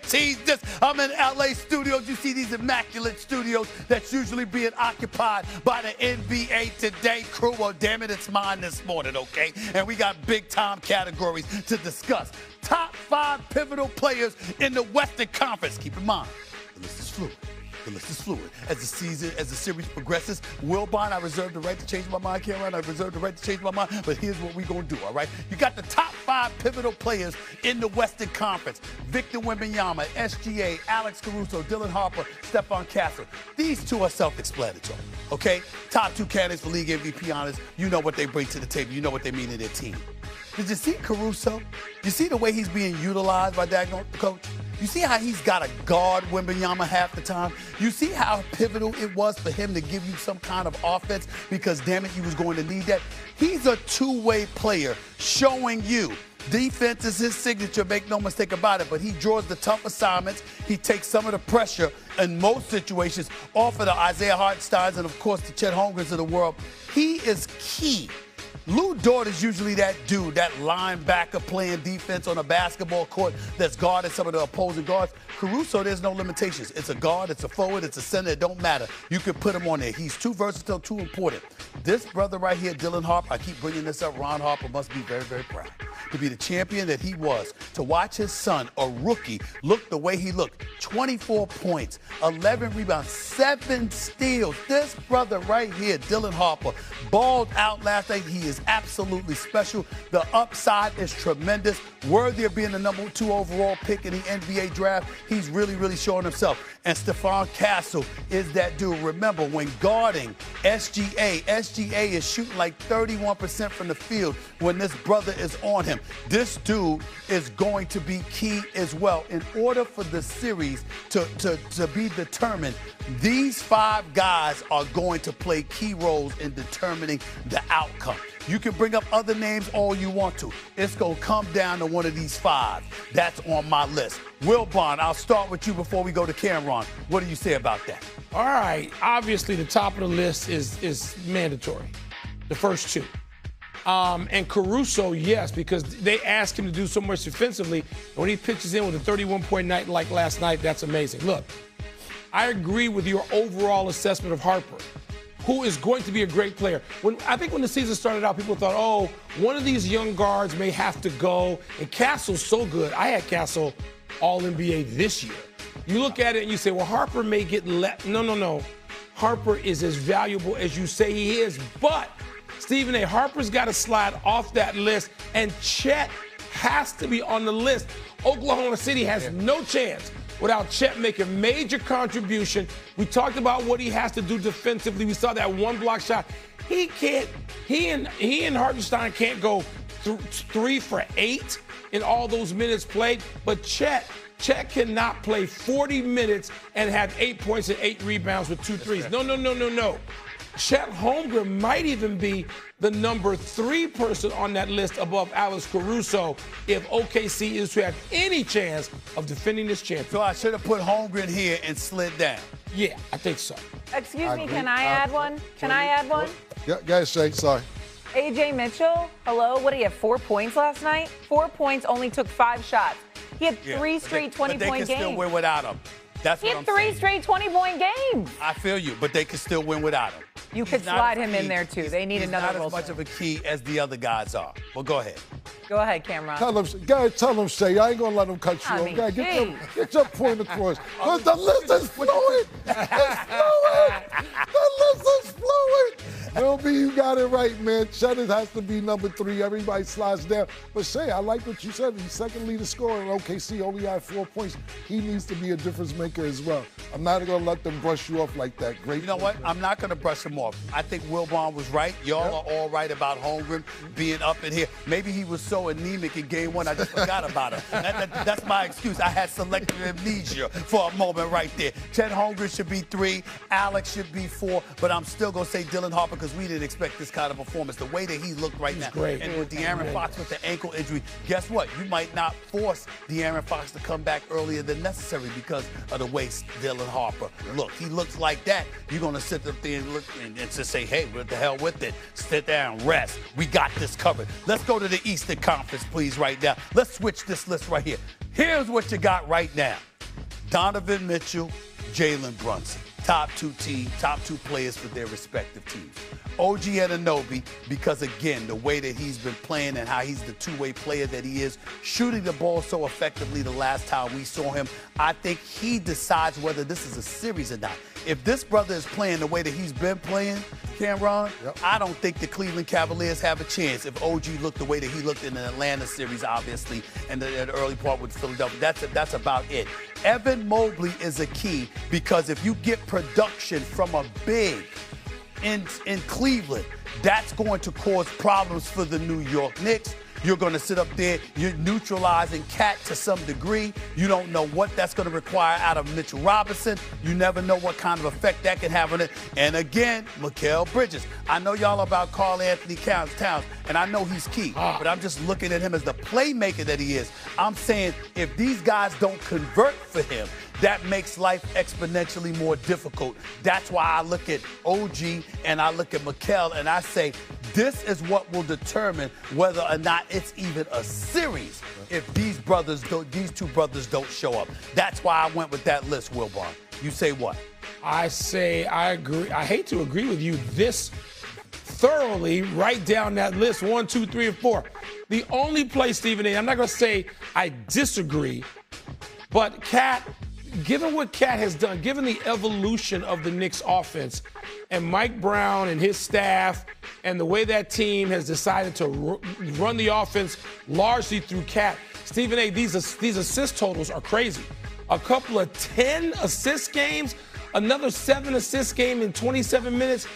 tease this. I'm in LA studios. You see these immaculate studios that's usually being occupied by the NBA Today crew. Well, damn it, it's mine this morning, okay? And we got big-time categories to discuss. Top 5 pivotal players in the Western Conference. Keep in mind, the list is fluid. The list is fluid. As the series progresses, Wilbon, I reserve the right to change my mind, Cameron. I reserve the right to change my mind. But here's what we're going to do, all right? You got the top 5 pivotal players in the Western Conference. Victor Wembanyama, SGA, Alex Caruso, Dylan Harper, Stephon Castle. These two are self-explanatory, okay? Top 2 candidates for league MVP honors. You know what they bring to the table. You know what they mean to their team. Did you see Caruso? You see the way he's being utilized by that coach? You see how he's got to guard Wembanyama half the time? You see how pivotal it was for him to give you some kind of offense because, damn it, you was going to need that? He's a two-way player showing you defense is his signature, make no mistake about it, but he draws the tough assignments. He takes some of the pressure in most situations off of the Isaiah Hartensteins and, of course, the Chet Holmgrens of the world. He is key. Lou Dort is usually that dude, that linebacker playing defense on a basketball court that's guarding some of the opposing guards. Caruso, there's no limitations. It's a guard, it's a forward, it's a center. It don't matter. You can put him on there. He's too versatile, too important. This brother right here, Dylan Harper, I keep bringing this up, Ron Harper must be very, very proud to be the champion that he was, to watch his son, a rookie, look the way he looked. 24 points, 11 rebounds, 7 steals. This brother right here, Dylan Harper, balled out last night. He is absolutely special. The upside is tremendous. Worthy of being the number 2 overall pick in the NBA draft. He's really, really showing himself. And Stephon Castle is that dude. Remember, when guarding SGA is shooting like 31% from the field when this brother is on him. This dude is going to be key as well. In order for the series to be determined, these 5 guys are going to play key roles in determining the outcome. You can bring up other names all you want to. It's going to come down to one of these 5. That's on my list. Wilbon, I'll start with you before we go to Cameron. What do you say about that? All right. Obviously, the top of the list is mandatory. The first 2. And Caruso, yes, because they ask him to do so much defensively. And when he pitches in with a 31-point night like last night, that's amazing. Look, I agree with your overall assessment of Harper, who is going to be a great player. I think when the season started out, people thought, oh, one of these young guards may have to go. And Castle's so good. I had Castle All-NBA this year. You look at it and you say, well, Harper may get let. No. Harper is as valuable as you say he is. But Stephen A. Harper's got to slide off that list, and Chet has to be on the list. Oklahoma City has no chance without Chet making major contribution. We talked about what he has to do defensively. We saw that one block shot. He and Hartenstein can't go 3 for 8 in all those minutes played, but Chet cannot play 40 minutes and have 8 points and 8 rebounds with 2 threes. No. Chet Holmgren might even be the number 3 person on that list above Alex Caruso if OKC is to have any chance of defending this championship. So I should have put Holmgren here and slid down. Yeah, I think so. Excuse me, can I add one? Can I add one? Yeah, guys, Shay, sorry. A.J. Mitchell, hello, what did he have, 4 points last night? 4 points, only took 5 shots. He had 3 straight 20-point games. But they can still win without him. That's what I'm saying. He had 3 straight 20-point games. I feel you, but they can still win without him. You could slide him in there, too. They need another role. He's not as much of a key as the other guys are. Well, go ahead. Go ahead, Cameron. Tell him, Shay. I ain't going to let him cut you off. Guys, get your point across. Because the list is fluid. It's fluid. The list is fluid. Wilby, you got it right, man. Chet has to be number 3. Everybody slides down. But Shay, I like what you said. He's second leading scorer in OKC, only had 4 points. He needs to be a difference maker as well. I'm not going to let them brush you off like that. Great. You know what? I'm not going to brush him off. I think Wilbon was right. Y'all are all right about Holmgren being up in here. Maybe he was so anemic in game 1, I just forgot about him. That's my excuse. I had selective amnesia for a moment right there. Chet Holmgren should be 3. Alex should be 4. But I'm still going to say Dylan Harper because we didn't expect this kind of performance. The way that he looked right now. Great. And with De'Aaron Fox with the ankle injury, guess what? You might not force De'Aaron Fox to come back earlier than necessary because of the way Dylan Harper look. He looks like that. You're going to sit up there and look and just say, hey, what the hell with it? Sit down, rest. We got this covered. Let's go to the Eastern Conference, please, right now. Let's switch this list right here. Here's what you got right now. Donovan Mitchell, Jalen Brunson. Top two players for their respective teams. OG Anunoby, because again, the way that he's been playing and how he's the two-way player that he is, shooting the ball so effectively the last time we saw him, I think he decides whether this is a series or not. If this brother is playing the way that he's been playing, Cameron, I don't think the Cleveland Cavaliers have a chance if OG looked the way that he looked in the Atlanta series, obviously, and the early part with Philadelphia. That's about it. Evan Mobley is a key because if you get production from a big in Cleveland, that's going to cause problems for the New York Knicks. You're going to sit up there, you're neutralizing Cat to some degree. You don't know what that's going to require out of Mitchell Robinson. You never know what kind of effect that can have on it. And again, Mikal Bridges. I know y'all about Karl Anthony Towns, and I know he's key, but I'm just looking at him as the playmaker that he is. I'm saying if these guys don't convert for him, that makes life exponentially more difficult. That's why I look at OG and I look at Mikal and I say, this is what will determine whether or not it's even a series if these two brothers don't show up. That's why I went with that list, Wilbon. You say what? I say I agree. I hate to agree with you this thoroughly. Write down that list, 1, 2, 3, and 4. The only place, Stephen A., I'm not going to say I disagree, but Cat, given what Cat has done, given the evolution of the Knicks offense and Mike Brown and his staff and the way that team has decided to run the offense largely through Cat, Stephen A., these assist totals are crazy. A couple of 10 assist games, another 7 assist game in 27 minutes,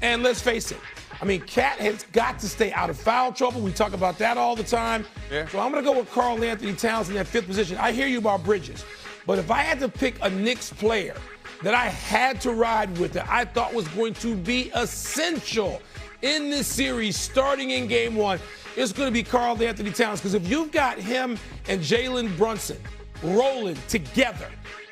and let's face it, I mean, Cat has got to stay out of foul trouble. We talk about that all the time. Yeah. So I'm going to go with Karl Anthony Towns in that 5th position. I hear you about Bridges. But if I had to pick a Knicks player that I had to ride with, that I thought was going to be essential in this series starting in game 1, it's going to be Karl Anthony Towns. Because if you've got him and Jalen Brunson rolling together,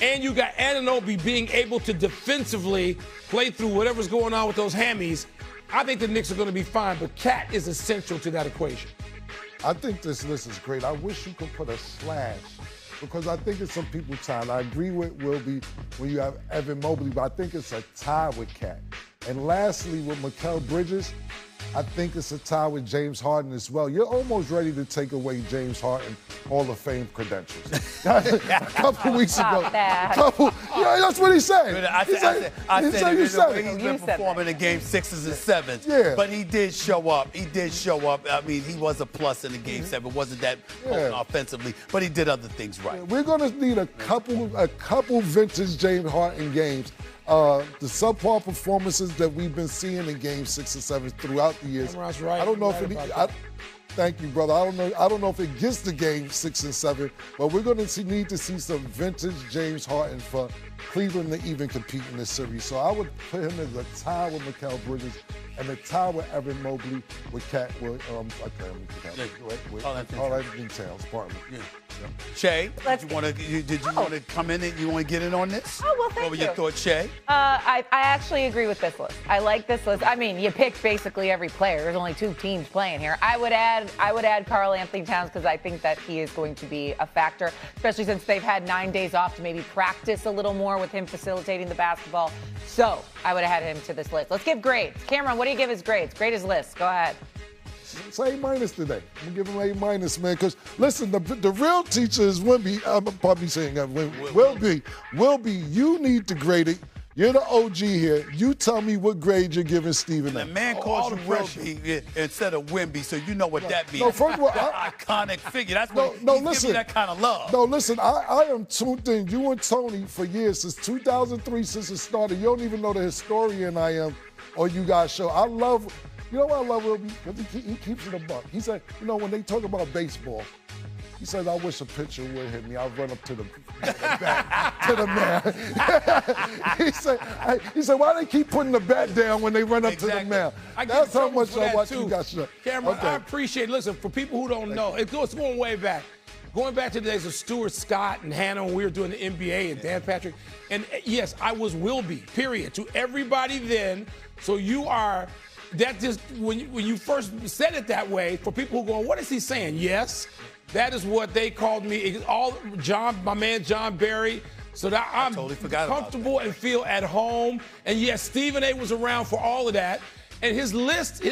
and you got Anunoby being able to defensively play through whatever's going on with those hammies, I think the Knicks are going to be fine. But Cat is essential to that equation. I think this list is great. I wish you could put a slash, because I think it's some people's time. I agree with Wilby when you have Evan Mobley, but I think it's a tie with Cat. And lastly, with Mikal Bridges, I think it's a tie with James Harden as well. You're almost ready to take away James Harden Hall of Fame credentials. A couple weeks ago. That's what he said. I said he's been performing in game 6s and 7s. Yeah. But he did show up. I mean, he was a plus in the game 7. Wasn't that offensively, but he did other things right. We're going to need a couple vintage James Harden games. The subpar performances that we've been seeing in Game 6 and 7 throughout the years. Right. I don't know if it. Thank you, brother. I don't know if it gets to Game 6 and 7, but we're going to need to see some vintage James Harden for Cleveland to even compete in this series. So I would put him as a tie with Mikal Bridges and a tie with Evan Mobley with Cat with Karl Anthony Towns. Pardon me. Shay, did you want to come in and you want to get in on this? Oh, well, thank you. What were your thoughts, Shay? I actually agree with this list. I like this list. I mean, you picked basically every player. There's only 2 teams playing here. I would add Karl Anthony Towns because I think that he is going to be a factor, especially since they've had 9 days off to maybe practice a little more with him facilitating the basketball. So I would have had him to this list. Let's give grades. Cameron, what do you give his grades? Grade his list. Go ahead. It's A- today. I'm going to give him A-, man, because, listen, the real teacher is Wemby. I'm probably saying that. Wilby, you need to grade it. You're the OG here. You tell me what grade you're giving Stephen A. The man calls you Wilby instead of Wemby, so you know what that means. No, first of all, iconic figure. That's what he's giving that kind of love. No, listen, I am tuned in. You and Tony for years, since 2003, since it started. You don't even know the historian I am or you guys show. You know what I love Wilby? Because he keeps it a buck. He said, when they talk about baseball, he says, I wish a pitcher would hit me. I'll run up to the bat, to the man. he said, why they keep putting the bat down when they run up to the man? That's how much I watch you guys. Cameron, I appreciate it. Listen, for people who don't know, it's going way back. Going back to the days of Stuart Scott and Hannah when we were doing the NBA and Dan Patrick. And yes, I was Wilby, period, to everybody then. So you are... That just, when you first said it that way, for people who go, what is he saying? Yes, that is what they called me. My man John Barry, so that I'm totally forgot about comfortable and feel at home. And yes, Stephen A was around for all of that. And his list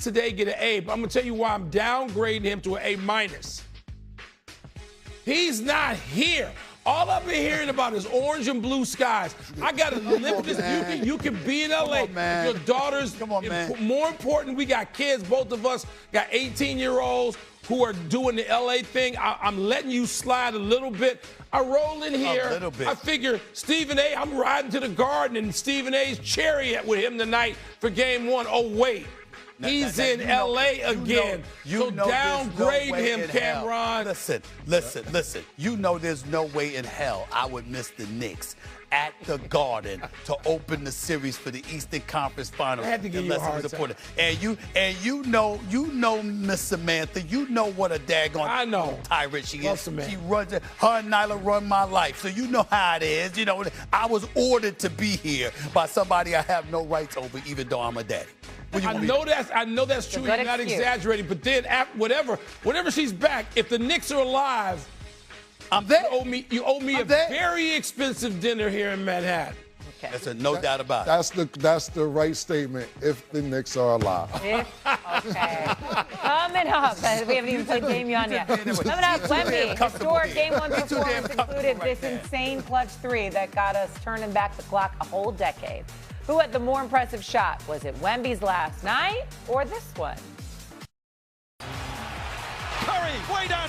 today get an A, but I'm gonna tell you why I'm downgrading him to an A-. He's not here. All I've been hearing about is orange and blue skies. I got to live this. You can be in LA. Your daughters. Come on, man. More important, we got kids. Both of us got 18-year-olds who are doing the LA thing. I'm letting you slide a little bit. I roll in here. A little bit. I figure Stephen A, I'm riding to the Garden in Stephen A's chariot with him tonight for game 1. Oh, wait. He's in L.A. again. So downgrade him, Cameron. Listen. You know there's no way in hell I would miss the Knicks at the Garden to open the series for the Eastern Conference Finals. I had to give you a hard time. And you know Miss Samantha, you know what a daggone tyrant she is. She runs it. Her and Nyla run my life. So you know how it is. You know, I was ordered to be here by somebody I have no rights over, even though I'm a daddy. I know that's true. You're not exaggerating. But then, whenever she's back, if the Knicks are alive, I'm there. You owe me a very expensive dinner here in Manhattan. Okay. That's no doubt about it. That's the right statement. If the Knicks are alive. Okay. Coming up, we haven't even played Game On yet. Coming up, Wemby. Historic Game 1 performance included this insane clutch 3 that got us turning back the clock a whole decade. Who had the more impressive shot? Was it Wemby's last night or this one? Curry, way down.